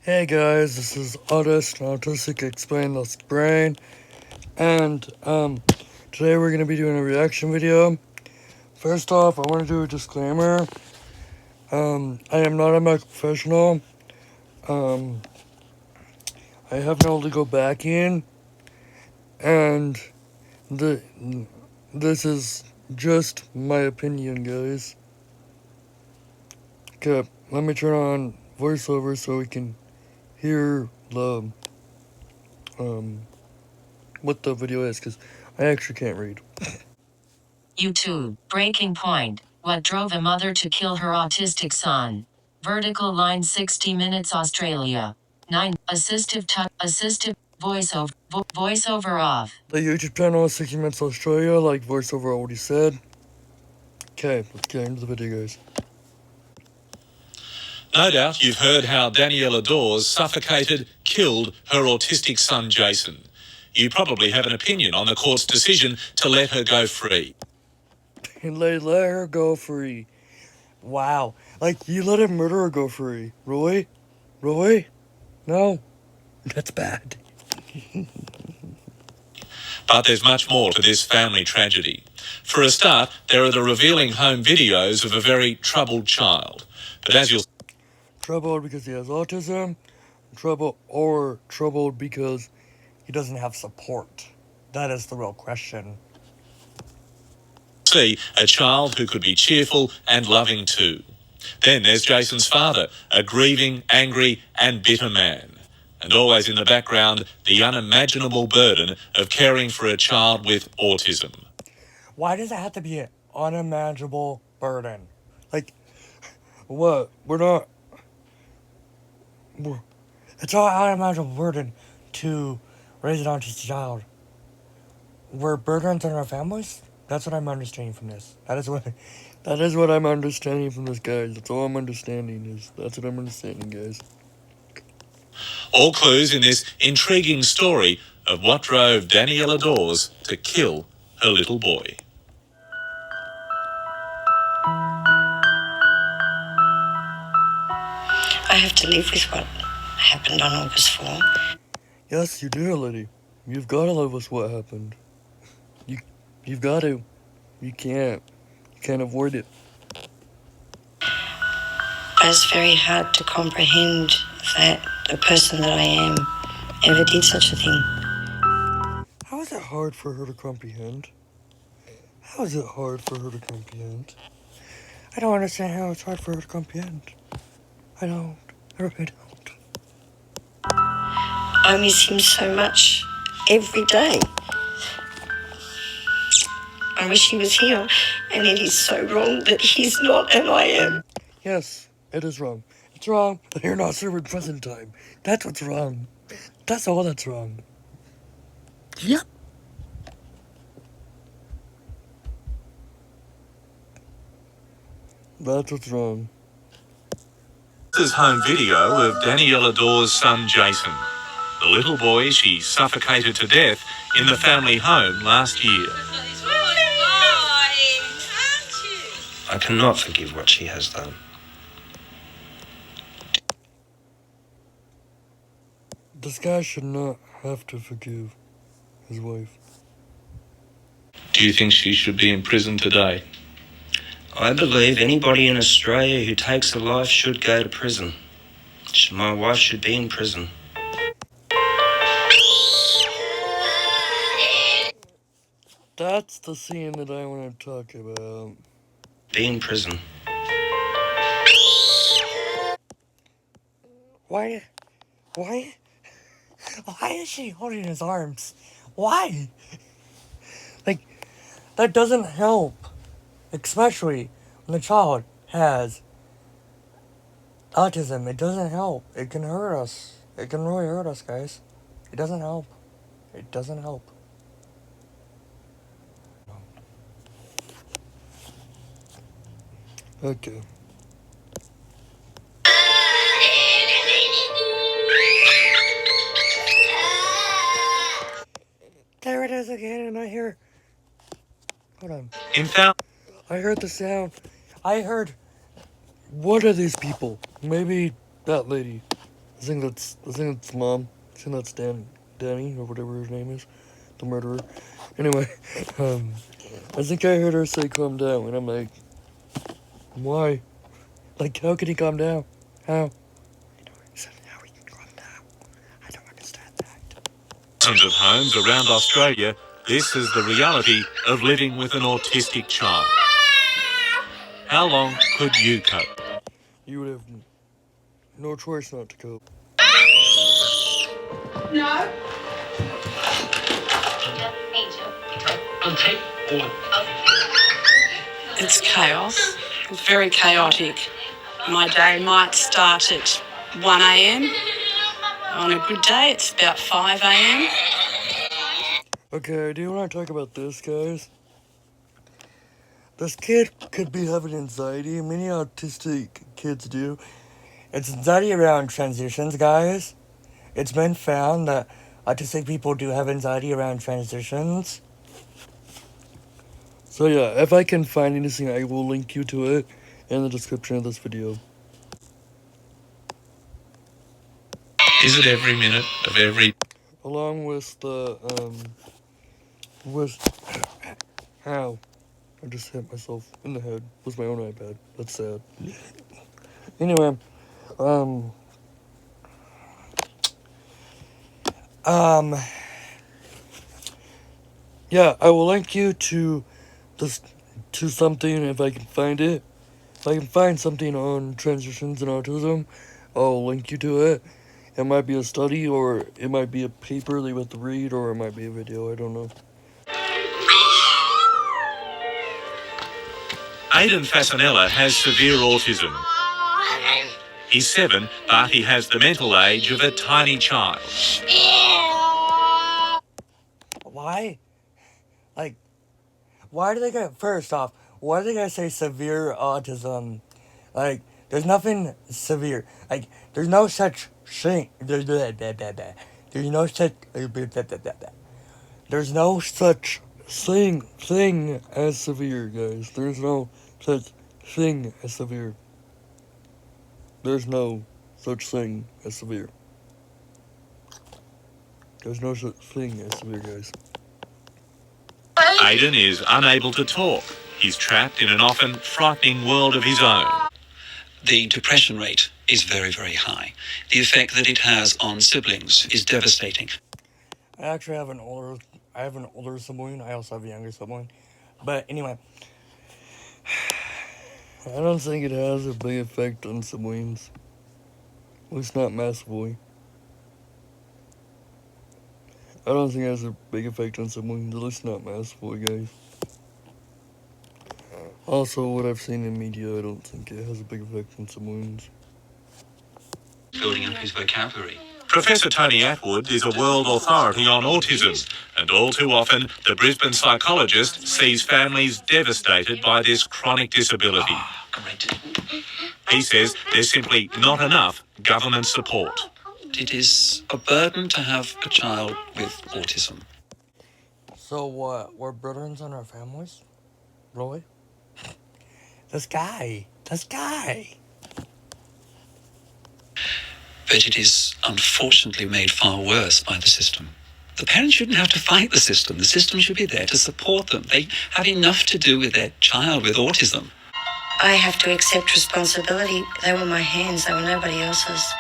Hey guys, this is Autist, Autistic Explain This Brain, and today we're going to be doing a reaction video. First off, I want to do a disclaimer. I am not a medical professional. I have no legal backing, and this is just my opinion, guys. Okay, let me turn on voiceover so we can hear the what the video is, because I actually can't read. YouTube, breaking point. What drove a mother to kill her autistic son? Vertical line 60 minutes Australia. 9. Assistive voiceover off. The YouTube channel is 60 Minutes Australia, like voiceover already said. Okay, let's get into the video, guys. No doubt you've heard how Daniela Dawes suffocated, killed her autistic son Jason. You probably have an opinion on the court's decision to let her go free. And let her go free. Wow. Like, you let a murderer go free. Really? Really? No. That's bad. But there's much more to this family tragedy. For a start, there are the revealing home videos of a very troubled child. But as you'll Troubled because he has autism. Troubled because he doesn't have support. That is the real question. see, a child who could be cheerful and loving too. Then there's Jason's father, a grieving, angry and bitter man. And always in the background, the unimaginable burden of caring for a child with autism. Why does it have to be an unimaginable burden? Like, what? It's not an unimaginable burden to raise an autistic child. We're burdens on our families? That's what I'm understanding from this. That is what I'm understanding from this, guys. That's all I'm understanding that's what I'm understanding, guys. All clues in this intriguing story of what drove Daniela Dawes to kill her little boy. I have to live with what happened on August 4. Yes, you do, lady. You've got to live with what happened. You've got to. You can't avoid it. But it's very hard to comprehend that the person that I am ever did such a thing. How is it hard for her to comprehend? How is it hard for her to comprehend? I don't understand how it's hard for her to comprehend. I really don't. I miss him so much every day. I wish he was here, and it is so wrong that he's not and I am. Yes, it is wrong. It's wrong that you're not serving present time. That's what's wrong. That's all that's wrong. Yep. That's what's wrong. This is home video of Daniela Dawes' son Jason, the little boy she suffocated to death in the family home last year. I cannot forgive what she has done. This guy should not have to forgive his wife. Do you think she should be in prison today? I believe anybody in Australia who takes a life should go to prison. My wife should be in prison. That's the scene that I want to talk about. Be in prison. Why is she holding his arms? Why? Like, that doesn't help. Especially when the child has autism. It doesn't help. It can hurt us. It can really hurt us, guys. It doesn't help. It doesn't help. Okay. There it is again, and I hear... Hold on. I heard the sound. I heard one of these people. Maybe that lady. I think it's mom. I think that's Danny or whatever her name is, the murderer. Anyway, I think I heard her say calm down, and I'm like, why? Like, how can he calm down? How? How he can calm down? I don't understand that. Thousands of homes around Australia, this is the reality of living with an autistic child. How long could you cope? You would have no choice not to cope. No. It's chaos. It's very chaotic. My day might start at 1 a.m. On a good day, it's about 5 a.m. Okay, do you want to talk about this, guys? This kid could be having anxiety. Many autistic kids do. It's anxiety around transitions, guys. It's been found that autistic people do have anxiety around transitions. So yeah, if I can find anything, I will link you to it in the description of this video. Is it every minute of every... Along with the, how? I just hit myself in the head with my own iPad. That's sad. Anyway, yeah, I will link you to this, to something if I can find it. If I can find something on transitions and autism, I'll link you to it. It might be a study, or it might be a paper that you have to read, or it might be a video, I don't know. Aidan Fasanella has severe autism. He's 7, but he has the mental age of a tiny child. Why? Like, why do they get, first off, why do they gotta say severe autism? Like, there's nothing severe. Like, there's no such thing. There's no such. There's no such thing as severe, guys. There's no such thing as severe. There's no such thing as severe. There's no such thing as severe, guys. Aidan is unable to talk. He's trapped in an often frightening world of his own. The depression rate is very, very high. The effect that it has on siblings is devastating. I actually have an older sibling. I also have a younger sibling. But anyway, I don't think it has a big effect on siblings. At least not massively. I don't think it has a big effect on siblings, at least not massively, guys. Also, what I've seen in media, I don't think it has a big effect on siblings. Building up his vocabulary. Professor Tony Atwood is a world authority on autism, and all too often the Brisbane psychologist sees families devastated by this chronic disability. Great. He says there's simply not enough government support. It is a burden to have a child with autism. So what? We're brethren in our families? Really? This guy. But it is unfortunately made far worse by the system. The parents shouldn't have to fight the system. The system should be there to support them. They have enough to do with their child with autism. I have to accept responsibility. They were my hands, they were nobody else's.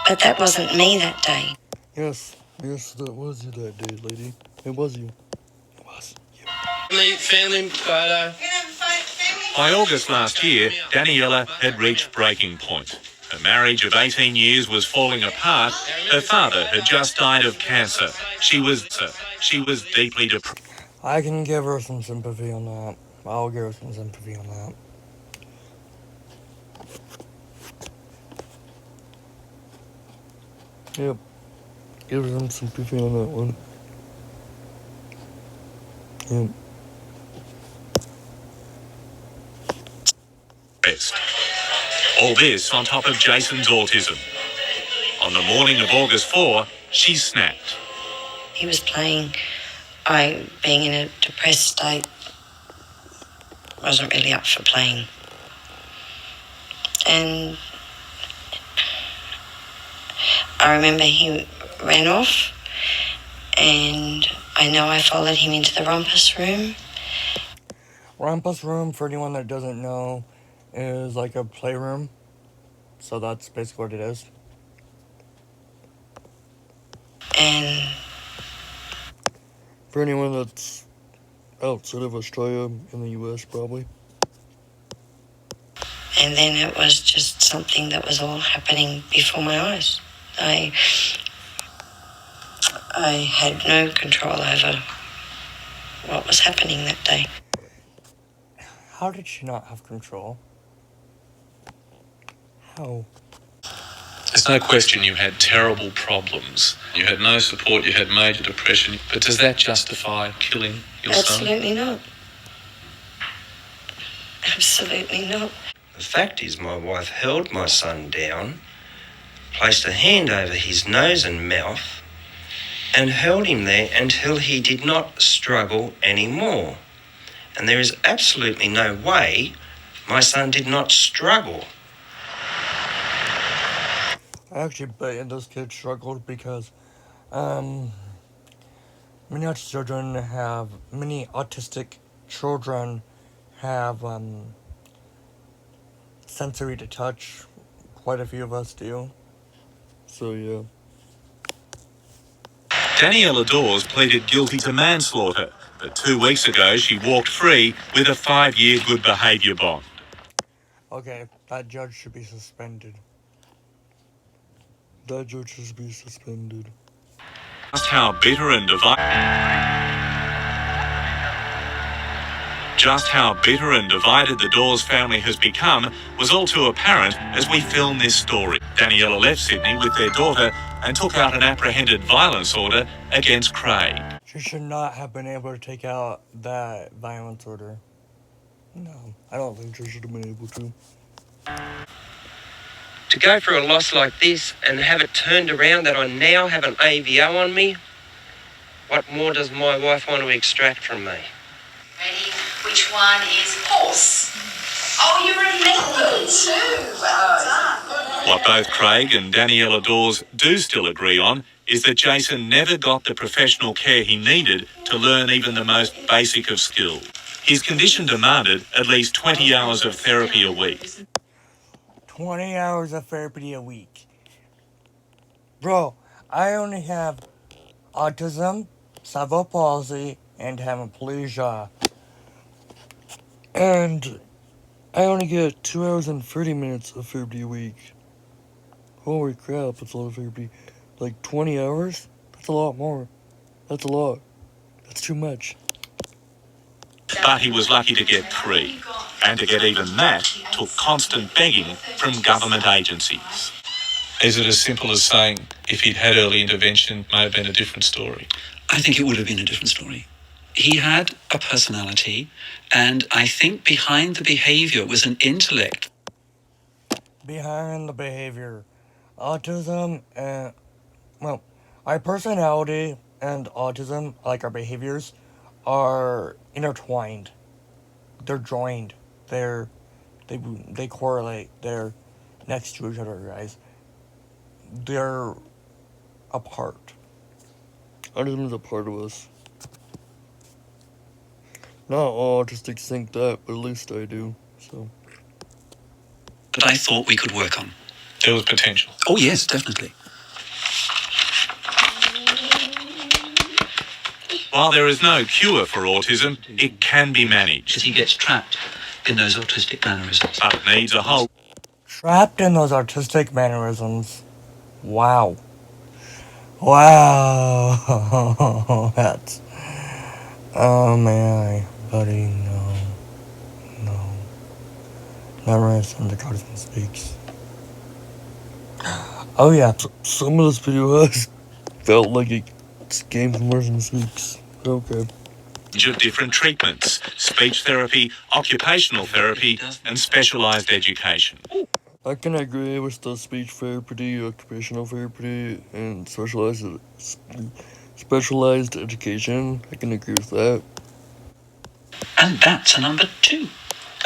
But that wasn't me that day. Yes, that was you that day, lady. It was you. It was you. Family photo. By August last year, Daniela had reached breaking point. Her marriage of 18 years was falling apart. Her father had just died of cancer. She was deeply depressed. I can give her some sympathy on that. I'll give her some sympathy on that. Yep. Give her some sympathy on that one. Yep. All this on top of Jason's autism. On the morning of August 4, she snapped. He was playing. I, being in a depressed state, wasn't really up for playing. And I remember he ran off, and I know I followed him into the Rumpus room. Rumpus room, for anyone that doesn't know, is like a playroom. So that's basically what it is. And for anyone that's outside of Australia, in the US probably. And then it was just something that was all happening before my eyes. I had no control over what was happening that day. How did she not have control? How? There's no question you had terrible problems. You had no support, you had major depression. But does that justify killing your son? Absolutely not. Absolutely not. The fact is, my wife held my son down, placed a hand over his nose and mouth, and held him there until he did not struggle anymore. And there is absolutely no way my son did not struggle. I actually bet those kids struggled because many autistic children have sensory to touch. Quite a few of us do. So yeah. Daniela Dawes pleaded guilty to manslaughter, but 2 weeks ago she walked free with a 5-year good behaviour bond. Okay, that judge should be suspended. That judge should be suspended. Just how bitter and divided the Dawes family has become was all too apparent as we filmed this story. Daniela left Sydney with their daughter and took out an apprehended violence order against Craig. She should not have been able to take out that violence order. No, I don't think she should have been able to. To go through a loss like this and have it turned around that I now have an AVO on me, what more does my wife want to extract from me? Ready? Which one is horse? Oh, you already made it too. Well done. What both Craig and Daniela Dawes do still agree on is that Jason never got the professional care he needed to learn even the most basic of skills. His condition demanded at least 20 hours of therapy a week. 20 hours of therapy a week. Bro, I only have autism, cerebral palsy, and hemiplegia. And I only get 2 hours and 30 minutes of therapy a week. Holy crap, that's a lot of therapy. Like 20 hours? That's a lot more. That's a lot. That's too much. But he was lucky to get 3. And to get even that took constant begging from government agencies. Is it as simple as saying if he'd had early intervention, it may have been a different story? I think it would have been a different story. He had a personality, and I think behind the behaviour was an intellect. Behind the behavior, autism and, well, our personality and autism, like our behaviors, are intertwined. They're joined. They correlate. They're next to each other, guys. They're a part. Autism is a part of us. Not all autistics think that, but at least I do, so. That I thought we could work on. There was potential. Oh yes, definitely. While there is no cure for autism, it can be managed. Because he gets trapped in those autistic mannerisms. But it needs a whole... Trapped in those artistic mannerisms. Wow. Wow. That's... Oh, man, buddy, no. Never answered the Autism Speaks. Oh, yeah, some of this video has felt like it came from Autism Speaks. Okay. Of different treatments, speech therapy, occupational therapy, and specialised education. I can agree with the speech therapy, occupational therapy, and specialized education. I can agree with that. And that's a number 2.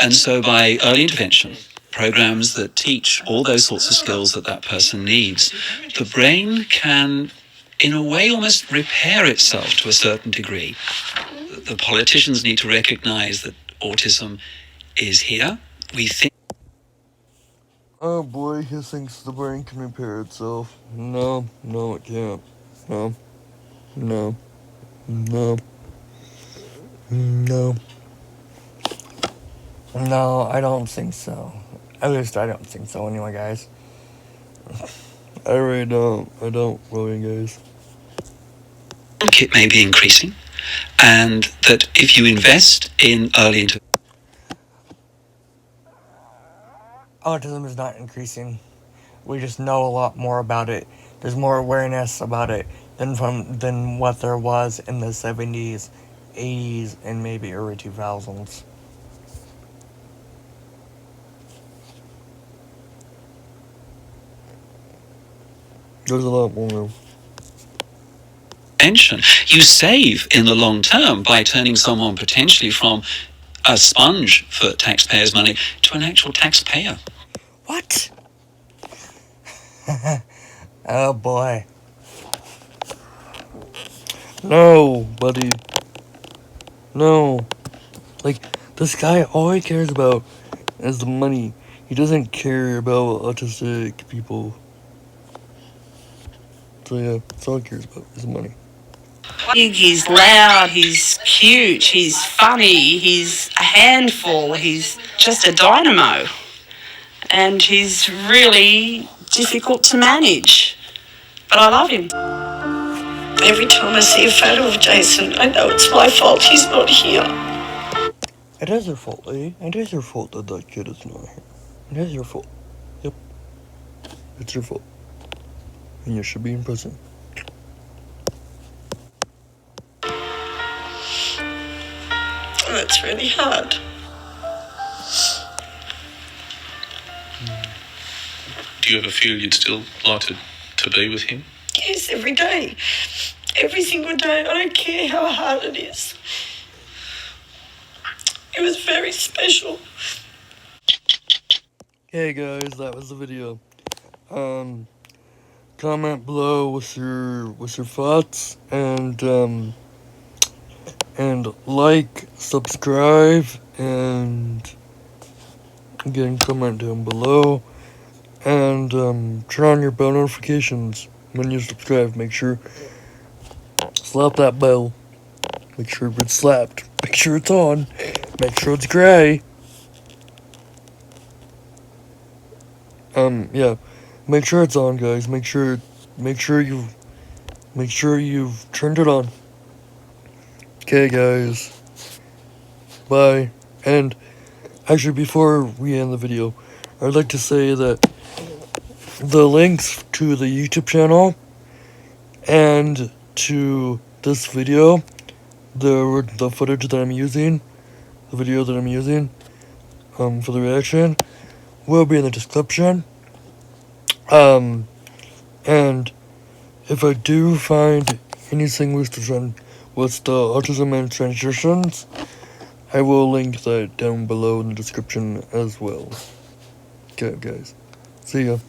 And so by early intervention, programs that teach all those sorts of skills that that person needs, the brain can, in a way, almost repair itself to a certain degree. The politicians need to recognize that autism is here. We think... Oh boy, he thinks the brain can repair itself. No, it can't. No. No. No. No. No, I don't think so. At least I don't think so anyway, guys. I really don't. I don't really, guys. It may be increasing, and that if you invest in early intervention... Autism is not increasing. We just know a lot more about it. There's more awareness about it than what there was in the 70s, 80s, and maybe early 2000s. There's a lot more. You save in the long term by turning someone potentially from a sponge for taxpayers' money to an actual taxpayer. What? Oh boy. No, buddy. No. Like, this guy, all he cares about is the money. He doesn't care about autistic people. So yeah, that's all he cares about is money. He's loud, he's cute, he's funny, he's a handful, he's just a dynamo. And he's really difficult to manage. But I love him. Every time I see a photo of Jason, I know it's my fault he's not here. It is your fault, lady. It is your fault that that kid is not here. It is your fault. Yep. It's your fault. And you should be in prison. That's really hard. Do you ever feel you'd still like to be with him? Yes, every day. Every single day. I don't care how hard it is. It was very special. Hey guys, that was the video. Comment below with your thoughts and like, subscribe, and again comment down below, and turn on your bell notifications when you subscribe. Make sure slap that bell. Make sure it's slapped. Make sure it's on. Make sure it's gray. Yeah. Make sure it's on, guys. Make sure you've turned it on. Okay, guys. Bye. And actually, before we end the video, I'd like to say that the links to the YouTube channel and to this video, the footage that I'm using, the video that I'm using, for the reaction, will be in the description. And if I do find anything with the autism and transitions, I will link that down below in the description as well. Okay, guys. See ya.